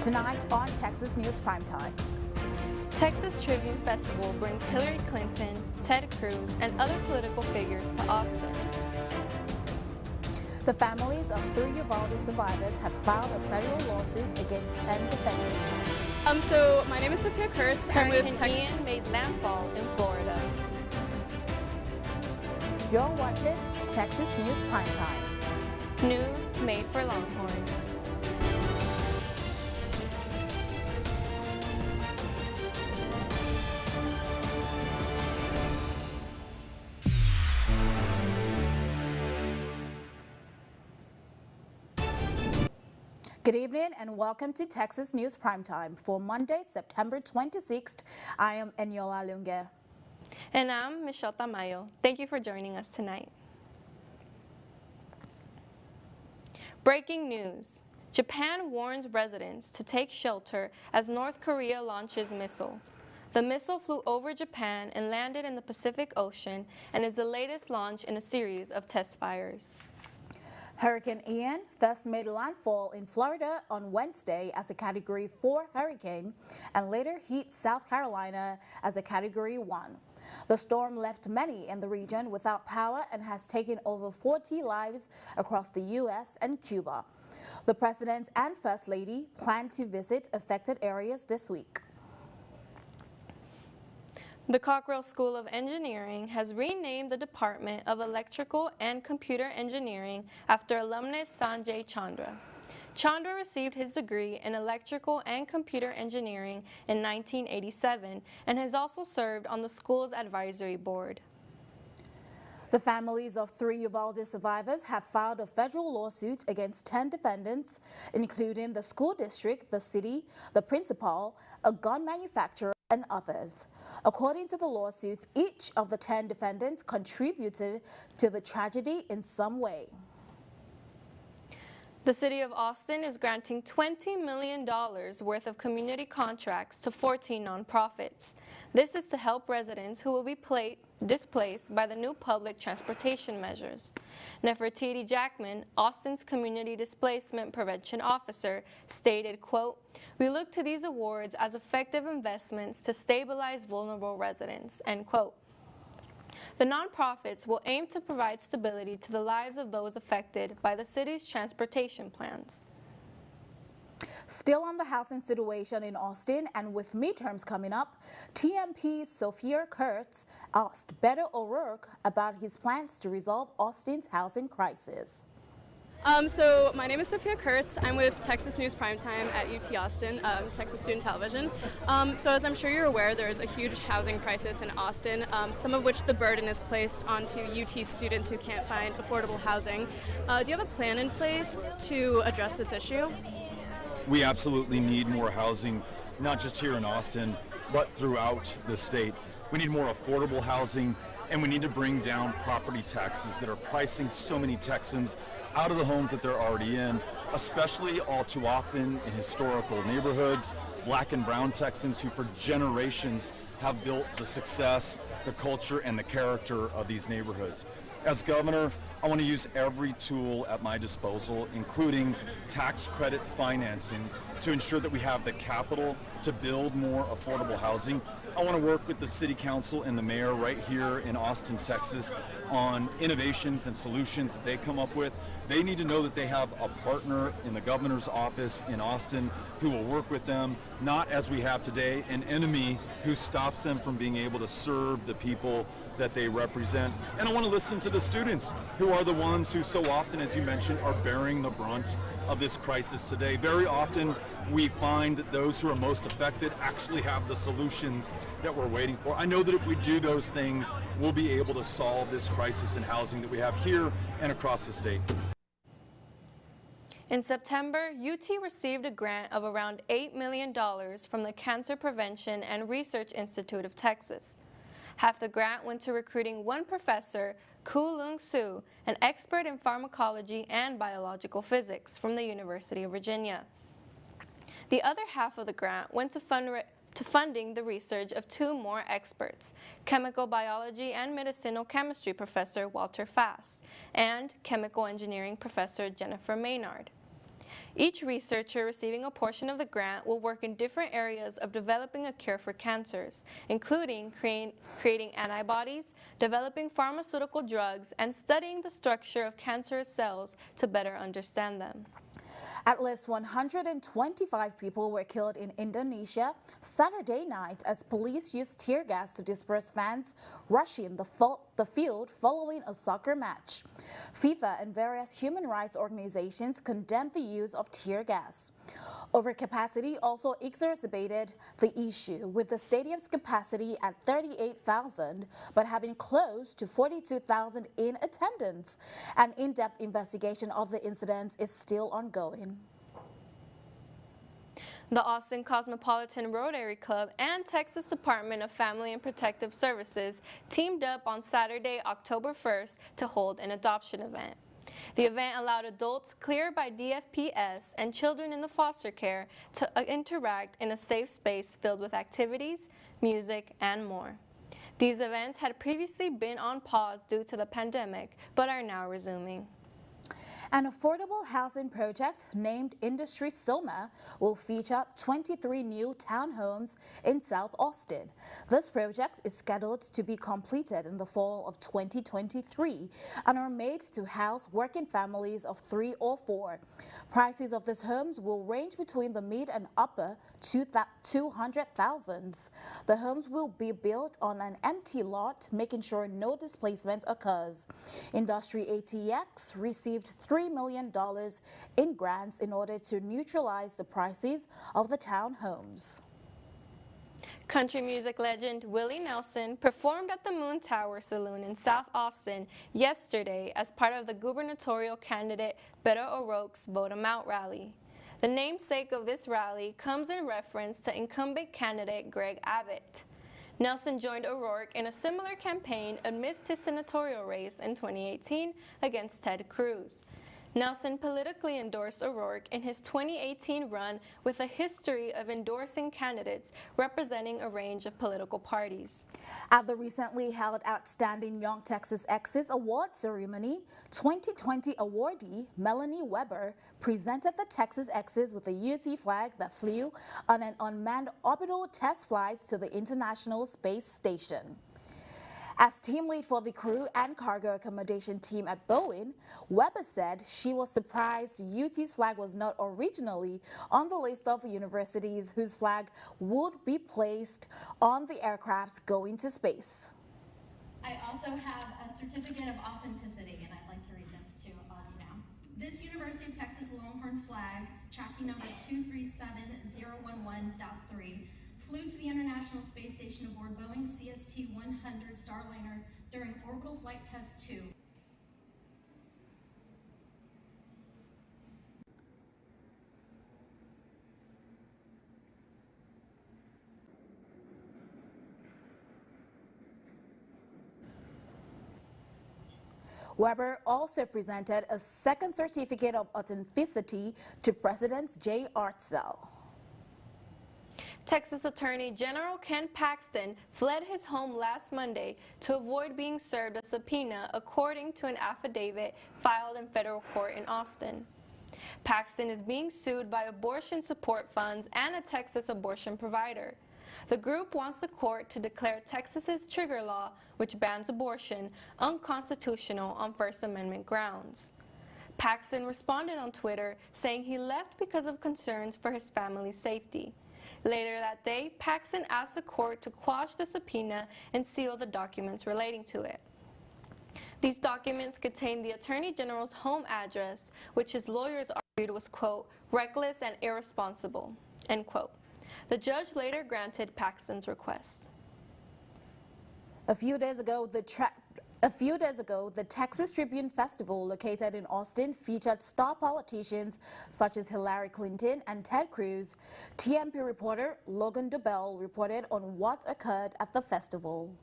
Tonight on Texas News Primetime. Texas Tribune Festival brings Hillary Clinton, Ted Cruz, and other political figures to Austin. The families of 3 Uvalde survivors have filed a federal lawsuit against 10 defendants. So my name is Sophia Kurtz. I'm with Hurricane Ian made landfall in Florida. You're watching Texas News Primetime. News made for Longhorns. Good evening and welcome to Texas News Primetime for Monday, September 26th. I am Enyola Lunge. And I'm Michelle Tamayo. Thank you for joining us tonight. Breaking news. Japan warns residents to take shelter as North Korea launches missile. The missile flew over Japan and landed in the Pacific Ocean and is the latest launch in a series of test fires. Hurricane Ian first made landfall in Florida on Wednesday as a Category 4 hurricane and later hit South Carolina as a Category 1. The storm left many in the region without power and has taken over 40 lives across the U.S. and Cuba. The President and First Lady plan to visit affected areas this week. The Cockrell School of Engineering has renamed the Department of Electrical and Computer Engineering after alumnus Sanjay Chandra. Chandra received his degree in Electrical and Computer Engineering in 1987 and has also served on the school's advisory board. The families of 3 Uvalde survivors have filed a federal lawsuit against 10 defendants, including the school district, the city, the principal, a gun manufacturer, and others. According to the lawsuits, each of the 10 defendants contributed to the tragedy in some way. The City of Austin is granting $20 million worth of community contracts to 14 nonprofits. This is to help residents who will be displaced by the new public transportation measures. Nefertiti Jackman, Austin's Community Displacement Prevention Officer, stated, quote, "We look to these awards as effective investments to stabilize vulnerable residents," end quote. The nonprofits will aim to provide stability to the lives of those affected by the city's transportation plans. Still on the housing situation in Austin and with midterms coming up, TMP Sophia Kurtz asked Beto O'Rourke about his plans to resolve Austin's housing crisis. So my name is Sophia Kurtz. I'm with Texas News Primetime at UT Austin, Texas Student Television. So as I'm sure you're aware, there's a huge housing crisis in Austin, some of which the burden is placed onto UT students who can't find affordable housing. Do you have a plan in place to address this issue? We absolutely need more housing, not just here in Austin, but throughout the state. We need more affordable housing, and we need to bring down property taxes that are pricing so many Texans out of the homes that they're already in, especially all too often in historical neighborhoods, black and brown Texans who for generations have built the success, the culture, and the character of these neighborhoods. As governor, I want to use every tool at my disposal, including tax credit financing, to ensure that we have the capital to build more affordable housing. I want to work with the City Council and the Mayor right here in Austin, Texas, on innovations and solutions that they come up with. They need to know that they have a partner in the Governor's office in Austin who will work with them, not as we have today, an enemy who stops them from being able to serve the people that they represent. And I want to listen to the students who are the ones who so often, as you mentioned, are bearing the brunt of this crisis today. Very often we find that those who are most affected actually have the solutions that we're waiting for. I know that if we do those things, we'll be able to solve this crisis in housing that we have here and across the state. In September, UT received a grant of around $8 million from the Cancer Prevention and Research Institute of Texas. Half the grant went to recruiting one professor, Koo Lung Soo, an expert in pharmacology and biological physics from the University of Virginia. The other half of the grant went to funding the research of 2 more experts, chemical biology and medicinal chemistry professor Walter Fast and chemical engineering professor Jennifer Maynard. Each researcher receiving a portion of the grant will work in different areas of developing a cure for cancers, including creating antibodies, developing pharmaceutical drugs, and studying the structure of cancerous cells to better understand them. At least 125 people were killed in Indonesia Saturday night as police used tear gas to disperse fans rushing the field following a soccer match. FIFA and various human rights organizations condemned the use of tear gas. Overcapacity also exacerbated the issue, with the stadium's capacity at 38,000, but having close to 42,000 in attendance. An in-depth investigation of the incidents is still ongoing. The Austin Cosmopolitan Rotary Club and Texas Department of Family and Protective Services teamed up on Saturday, October 1st to hold an adoption event. The event allowed adults cleared by DFPS and children in the foster care to interact in a safe space filled with activities, music, and more. These events had previously been on pause due to the pandemic, but are now resuming. An affordable housing project named Industry Soma will feature 23 new townhomes in South Austin. This project is scheduled to be completed in the fall of 2023 and are made to house working families of 3 or 4. Prices of these homes will range between the mid and upper 200,000s. The homes will be built on an empty lot, making sure no displacement occurs. Industry ATX received $3 million in grants in order to neutralize the prices of the townhomes. Country music legend Willie Nelson performed at the Moon Tower Saloon in South Austin yesterday as part of the gubernatorial candidate Beto O'Rourke's Vote 'Em Out rally. The namesake of this rally comes in reference to incumbent candidate Greg Abbott. Nelson joined O'Rourke in a similar campaign amidst his senatorial race in 2018 against Ted Cruz. Nelson politically endorsed O'Rourke in his 2018 run with a history of endorsing candidates representing a range of political parties. At the recently held Outstanding Young Texas Exes Award ceremony, 2020 awardee Melanie Weber presented the Texas Exes with a UT flag that flew on an unmanned orbital test flight to the International Space Station. As team lead for the crew and cargo accommodation team at Boeing, Weber said she was surprised UT's flag was not originally on the list of universities whose flag would be placed on the aircraft going to space. I also have a certificate of authenticity, and I'd like to read this to all of you now. This University of Texas Longhorn flag, tracking number 237011.3, flew to the International Space Station aboard Boeing CST-100 Starliner during Orbital Flight Test 2. Weber also presented a second certificate of authenticity to President Jay Artsell. Texas Attorney General Ken Paxton fled his home last Monday to avoid being served a subpoena, according to an affidavit filed in federal court in Austin. Paxton is being sued by abortion support funds and a Texas abortion provider. The group wants the court to declare Texas's trigger law, which bans abortion, unconstitutional on First Amendment grounds. Paxton responded on Twitter saying he left because of concerns for his family's safety. Later that day, Paxton asked the court to quash the subpoena and seal the documents relating to it. These documents contain the Attorney General's home address, which his lawyers argued was, quote, reckless and irresponsible, end quote. The judge later granted Paxton's request. A few days ago, the Texas Tribune Festival located in Austin featured star politicians such as Hillary Clinton and Ted Cruz. TMP reporter Logan DeBell reported on what occurred at the festival.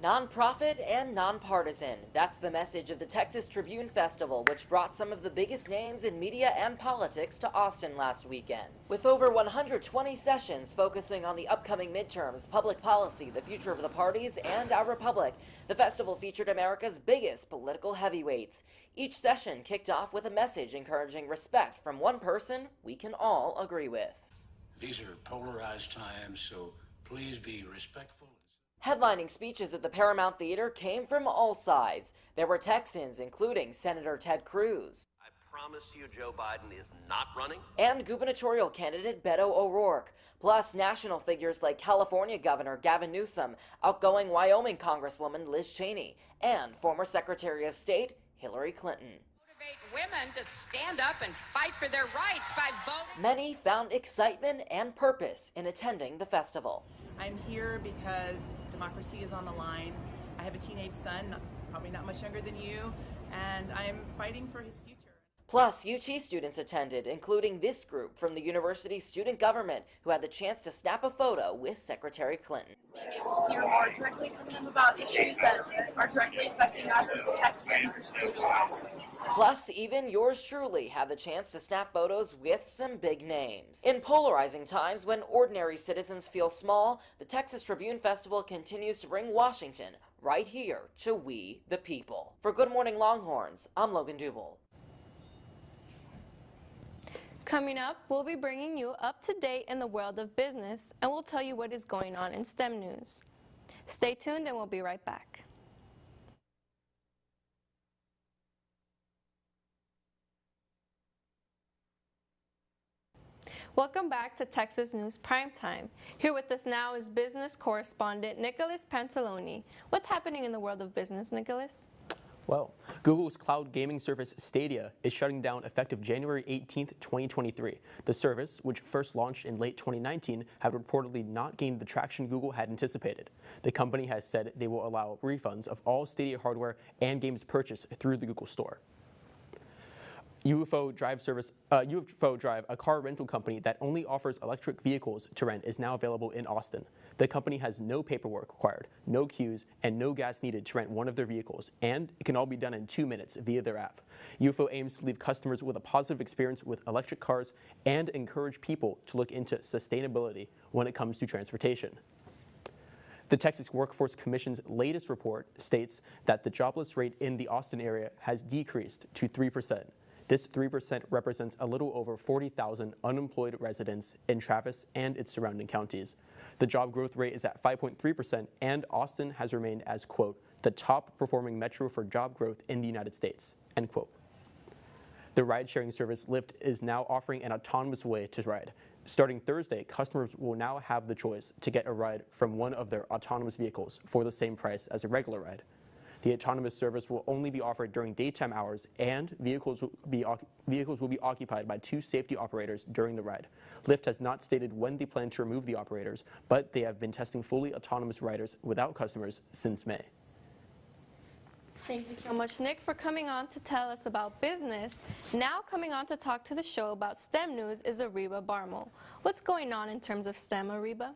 Nonprofit and nonpartisan. That's the message of the Texas Tribune Festival, which brought some of the biggest names in media and politics to Austin last weekend. With over 120 sessions focusing on the upcoming midterms, public policy, the future of the parties, and our republic, the festival featured America's biggest political heavyweights. Each session kicked off with a message encouraging respect from one person we can all agree with. These are polarized times, so please be respectful. Headlining speeches at the Paramount Theater came from all sides. There were Texans, including Senator Ted Cruz. I promise you Joe Biden is not running. And gubernatorial candidate Beto O'Rourke. Plus national figures like California Governor Gavin Newsom, outgoing Wyoming Congresswoman Liz Cheney, and former Secretary of State Hillary Clinton. Motivate women to stand up and fight for their rights by voting. Many found excitement and purpose in attending the festival. I'm here because democracy is on the line. I have a teenage son, probably not much younger than you, and I'm fighting for his future. Plus, UT students attended, including this group from the university's student government, who had the chance to snap a photo with Secretary Clinton. We'll hear more directly from them about issues that are directly affecting us as Texans and student lives. Plus, even yours truly had the chance to snap photos with some big names. In polarizing times when ordinary citizens feel small, the Texas Tribune Festival continues to bring Washington right here to we the people. For Good Morning Longhorns, I'm Logan Dubel. Coming up, we'll be bringing you up to date in the world of business, and we'll tell you what is going on in STEM news. Stay tuned and we'll be right back. Welcome back to Texas News Primetime. Here with us now is business correspondent Nicholas Pantaloni. What's happening in the world of business, Nicholas? Well, Google's cloud gaming service Stadia is shutting down effective January 18th, 2023. The service, which first launched in late 2019, had reportedly not gained the traction Google had anticipated. The company has said they will allow refunds of all Stadia hardware and games purchased through the Google Store. UFO Drive, a car rental company that only offers electric vehicles to rent, is now available in Austin. The company has no paperwork required, no queues, and no gas needed to rent one of their vehicles, and it can all be done in 2 minutes via their app. UFO aims to leave customers with a positive experience with electric cars and encourage people to look into sustainability when it comes to transportation. The Texas Workforce Commission's latest report states that the jobless rate in the Austin area has decreased to 3%. This 3% represents a little over 40,000 unemployed residents in Travis and its surrounding counties. The job growth rate is at 5.3%, and Austin has remained as, quote, the top performing metro for job growth in the United States, end quote. The ride-sharing service Lyft is now offering an autonomous way to ride. Starting Thursday, customers will now have the choice to get a ride from one of their autonomous vehicles for the same price as a regular ride. The autonomous service will only be offered during daytime hours, and vehicles will be occupied by 2 safety operators during the ride. Lyft has not stated when they plan to remove the operators, but they have been testing fully autonomous riders without customers since May. Thank you so much, Nick, for coming on to tell us about business. Now coming on to talk to the show about STEM news is Ariba Barmel. What's going on in terms of STEM, Ariba?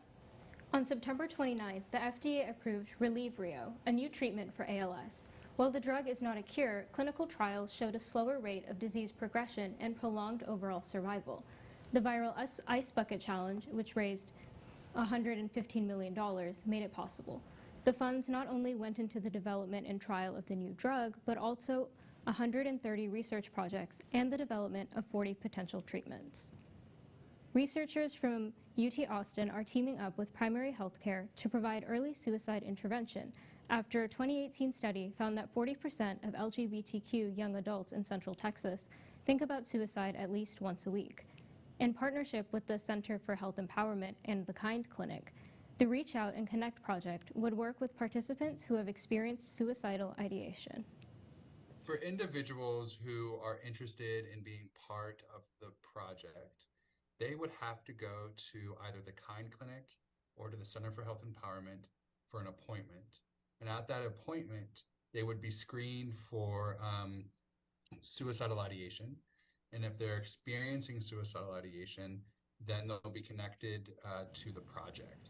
On September 29th, the FDA approved Relievrio, a new treatment for ALS. While the drug is not a cure, clinical trials showed a slower rate of disease progression and prolonged overall survival. The viral Ice Bucket Challenge, which raised $115 million, made it possible. The funds not only went into the development and trial of the new drug, but also 130 research projects and the development of 40 potential treatments. Researchers from UT Austin are teaming up with Primary Healthcare to provide early suicide intervention after a 2018 study found that 40% of LGBTQ young adults in Central Texas think about suicide at least once a week. In partnership with the Center for Health Empowerment and the Kind Clinic, the Reach Out and Connect project would work with participants who have experienced suicidal ideation. For individuals who are interested in being part of the project, they would have to go to either the Kind Clinic or to the Center for Health Empowerment for an appointment. And at that appointment, they would be screened for suicidal ideation. And if they're experiencing suicidal ideation, then they'll be connected to the project.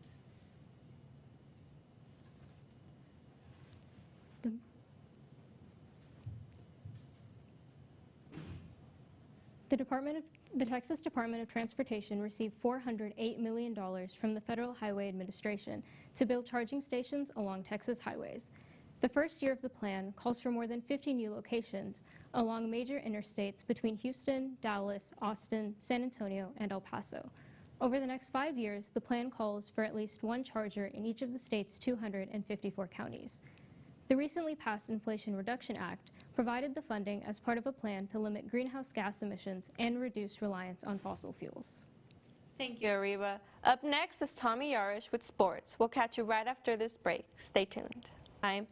The Texas Department of Transportation received $408 million from the Federal Highway Administration to build charging stations along Texas highways. The first year of the plan calls for more than 50 new locations along major interstates between Houston, Dallas, Austin, San Antonio, and El Paso. Over the next 5 years, the plan calls for at least one charger in each of the state's 254 counties. The recently passed Inflation Reduction Act provided the funding as part of a plan to limit greenhouse gas emissions and reduce reliance on fossil fuels. Thank you, Ariba. Up next is Tommy Yarish with sports. We'll catch you right after this break. Stay tuned.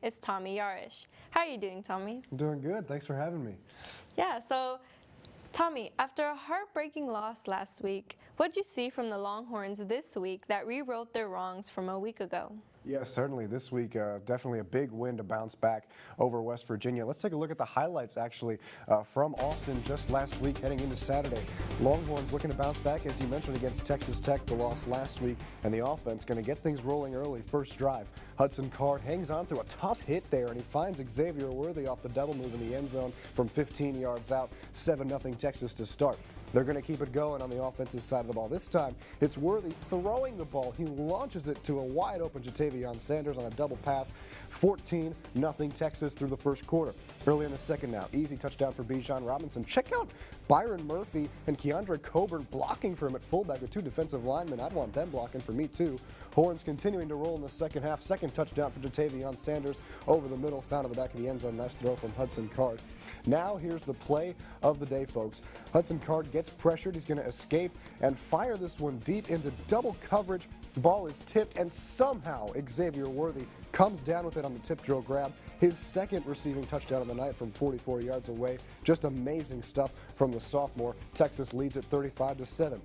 It's Tommy Yarish. How are you doing, Tommy? I'm doing good. Thanks for having me. Yeah, so Tommy, after a heartbreaking loss last week, what'd you see from the Longhorns this week that rewrote their wrongs from a week ago? Yeah, certainly. This week, definitely a big win to bounce back over West Virginia. Let's take a look at the highlights, actually, from Austin just last week heading into Saturday. Longhorns looking to bounce back, as you mentioned, against Texas Tech, the loss last week, and the offense going to get things rolling early. First drive, Hudson Card hangs on through a tough hit there, and he finds Xavier Worthy off the double move in the end zone from 15 yards out. 7-0 Texas to start. They're going to keep it going on the offensive side of the ball. This time, it's Worthy throwing the ball. He launches it to a wide-open Jatavion Sanders on a double pass. 14-0 Texas through the first quarter. Early in the second now, easy touchdown for Bijan Robinson. Check out Byron Murphy and Keandre Coburn blocking for him at fullback, the two defensive linemen. I'd want them blocking for me, too. Horns continuing to roll in the second half. Second touchdown for Jatavion Sanders over the middle, found in the back of the end zone. Nice throw from Hudson Card. Now here's the play of the day, folks. Hudson Card gets pressured. He's going to escape and fire this one deep into double coverage. Ball is tipped, and somehow Xavier Worthy comes down with it on the tip drill grab. His second receiving touchdown of the night from 44 yards away. Just amazing stuff from the sophomore. Texas leads at 35-7.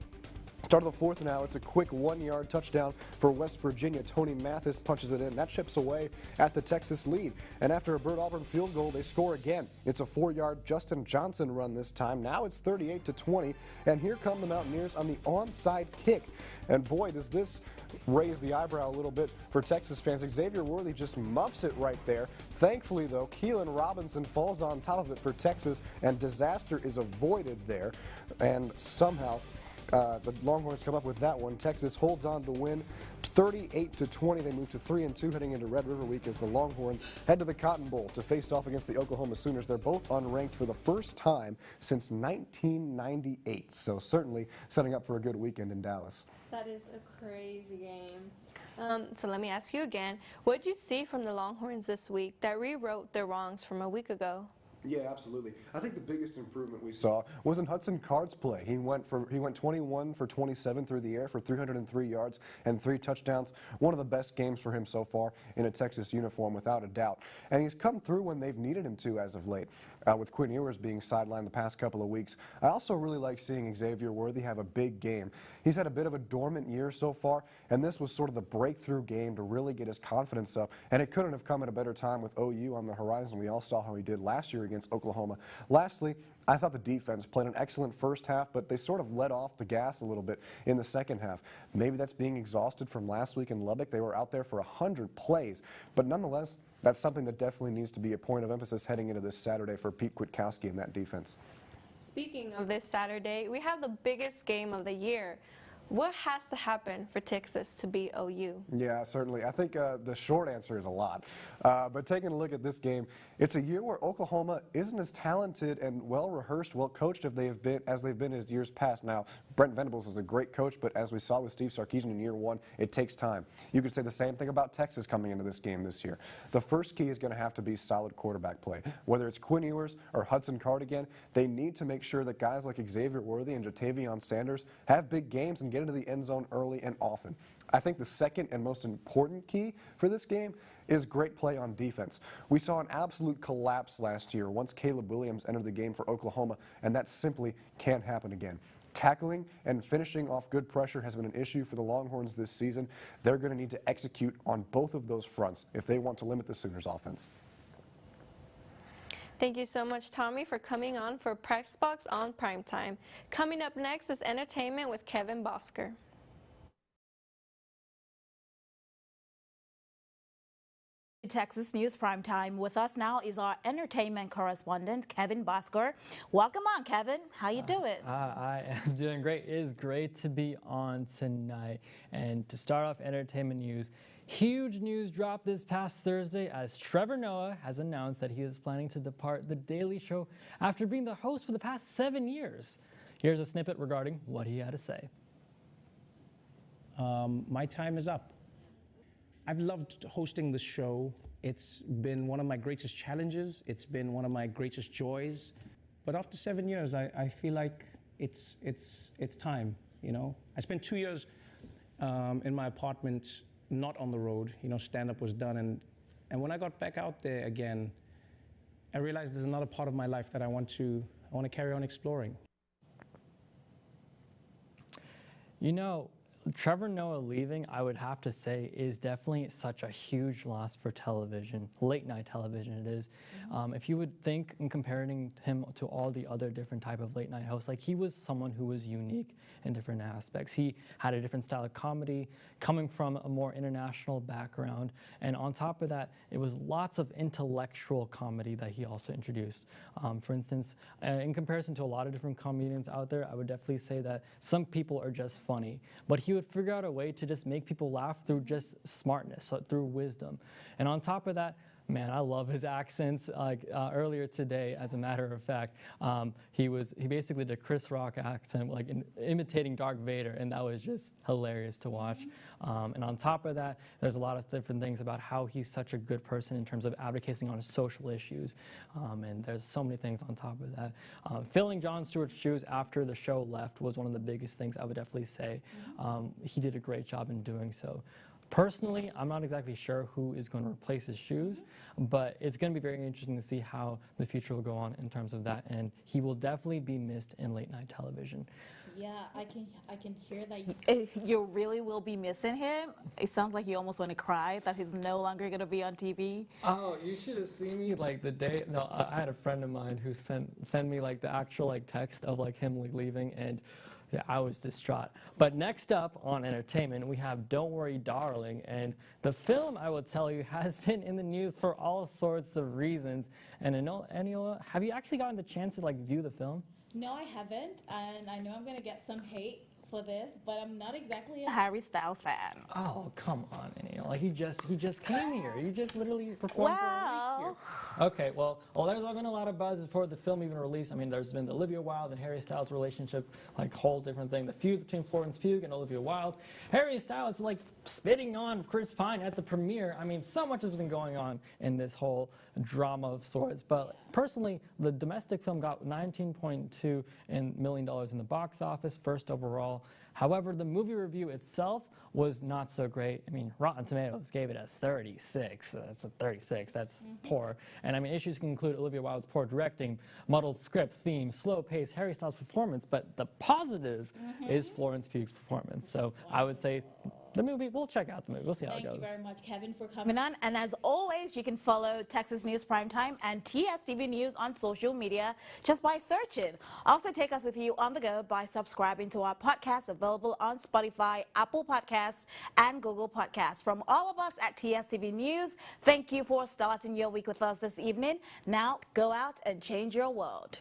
Start of the fourth now, it's a quick 1-yard touchdown for West Virginia. Tony Mathis punches it in. That chips away at the Texas lead. And after a Bert Auburn field goal, they score again. It's a 4-yard Justin Johnson run this time. Now it's 38-20. And here come the Mountaineers on the onside kick. And boy, does this raise the eyebrow a little bit for Texas fans. Xavier Worthy just muffs it right there. Thankfully, though, Keelan Robinson falls on top of it for Texas, and disaster is avoided there. And somehow the Longhorns come up with that one. Texas holds on to win 38-20. They move to 3-2 heading into Red River Week as the Longhorns head to the Cotton Bowl to face off against the Oklahoma Sooners. They're both unranked for the first time since 1998. So certainly setting up for a good weekend in Dallas. That is a crazy game. So let me ask you again, what did you see from the Longhorns this week that rewrote their wrongs from a week ago? Yeah, absolutely. I think the biggest improvement we saw was in Hudson Card's play. He went 21 for 27 through the air for 303 yards and 3 touchdowns. One of the best games for him so far in a Texas uniform, without a doubt. And he's come through when they've needed him to as of late, with Quinn Ewers being sidelined the past couple of weeks. I also really like seeing Xavier Worthy have a big game. He's had a bit of a dormant year so far, and this was sort of the breakthrough game to really get his confidence up. And it couldn't have come at a better time with OU on the horizon. We all saw how he did last year against Oklahoma. Lastly, I thought the defense played an excellent first half, but they sort of let off the gas a little bit in the second half. Maybe that's being exhausted from last week in Lubbock. They were out there for 100 plays, but nonetheless, that's something that definitely needs to be a point of emphasis heading into this Saturday for Pete Kwiatkowski and that defense. Speaking of this Saturday, we have the biggest game of the year. What has to happen for Texas to beat OU? Yeah, certainly. I think the short answer is a lot. But taking a look at this game, it's a year where Oklahoma isn't as talented and well-rehearsed, well-coached as they've been in years past. Now, Brent Venables is a great coach, but as we saw with Steve Sarkisian in year one, it takes time. You could say the same thing about Texas coming into this game this year. The first key is going to have to be solid quarterback play. Whether it's Quinn Ewers or Hudson Card again, they need to make sure that guys like Xavier Worthy and Jatavion Sanders have big games and get into the end zone early and often. I think the second and most important key for this game is great play on defense. We saw an absolute collapse last year once Caleb Williams entered the game for Oklahoma, and that simply can't happen again. Tackling and finishing off good pressure has been an issue for the Longhorns this season. They're going to need to execute on both of those fronts if they want to limit the Sooners' offense. Thank you so much, Tommy, for coming on for Press Box on Primetime. Coming up next is entertainment with Kevin Bosker. Texas News Primetime. With us now is our entertainment correspondent, Kevin Bosker. Welcome on, Kevin. How you doing? I am doing great. It is great to be on tonight. And to start off entertainment news, huge news dropped this past Thursday as Trevor Noah has announced that he is planning to depart The Daily Show after being the host for the past 7 years. Here's a snippet regarding what he had to say. My time is up. I've loved hosting the show. It's been one of my greatest challenges. It's been one of my greatest joys. But after 7 years, I feel like it's time, you know. I spent 2 years in my apartment, not on the road. You know, stand-up was done. And when I got back out there again, I realized there's another part of my life that I want to carry on exploring. You know, Trevor Noah leaving, I would have to say, is definitely such a huge loss for television, late night television it is. If you would think in comparing him to all the other different type of late night hosts, like he was someone who was unique in different aspects. He had a different style of comedy, coming from a more international background, and on top of that, it was lots of intellectual comedy that he also introduced. For instance, in comparison to a lot of different comedians out there, I would definitely say that some people are just funny, but he would figure out a way to just make people laugh through just smartness, so through wisdom. And on top of that, man, I love his accents. Like earlier today, as a matter of fact, he basically did a Chris Rock accent, like imitating Darth Vader, and that was just hilarious to watch. And on top of that, there's a lot of different things about how he's such a good person in terms of advocating on social issues. And there's so many things on top of that. Filling Jon Stewart's shoes after the show left was one of the biggest things I would definitely say. He did a great job in doing so. Personally, I'm not exactly sure who is going to replace his shoes, but it's going to be very interesting to see how the future will go on in terms of that, and he will definitely be missed in late night television. Yeah, I can hear that you really will be missing him. It sounds like you almost want to cry that he's no longer going to be on TV. Oh, you should have seen me like the day. No, I had a friend of mine who sent me like the actual like text of like him like leaving, and yeah, I was distraught. But next up on entertainment, we have Don't Worry, Darling. And the film, I will tell you, has been in the news for all sorts of reasons. And Anila, have you actually gotten the chance to like view the film? No, I haven't. And I know I'm going to get some hate for this, but I'm not exactly a Harry Styles fan. Oh, come on, Anila. Like he just came here. You just literally performed for a week here. Okay, well, there's been a lot of buzz before the film even released. I mean, there's been the Olivia Wilde and Harry Styles relationship, like whole different thing. The feud between Florence Pugh and Olivia Wilde. Harry Styles like spitting on Chris Pine at the premiere. I mean, so much has been going on in this whole drama of sorts. But personally, the domestic film got $19.2 million in the box office, first overall. However, the movie review itself was not so great. I mean, Rotten Tomatoes gave it a 36. That's a 36. That's poor. And I mean, issues can include Olivia Wilde's poor directing, muddled script, theme, slow pace, Harry Styles' performance. But the positive is Florence Pugh's performance. So I would say the movie, we'll check out the movie. We'll see how it goes. Thank you very much, Kevin, for coming on. And as always, you can follow Texas News Primetime and TSTV News on social media just by searching. Also, take us with you on the go by subscribing to our podcast available on Spotify, Apple Podcasts, and Google Podcasts. From all of us at TSTV News, thank you for starting your week with us this evening. Now, go out and change your world.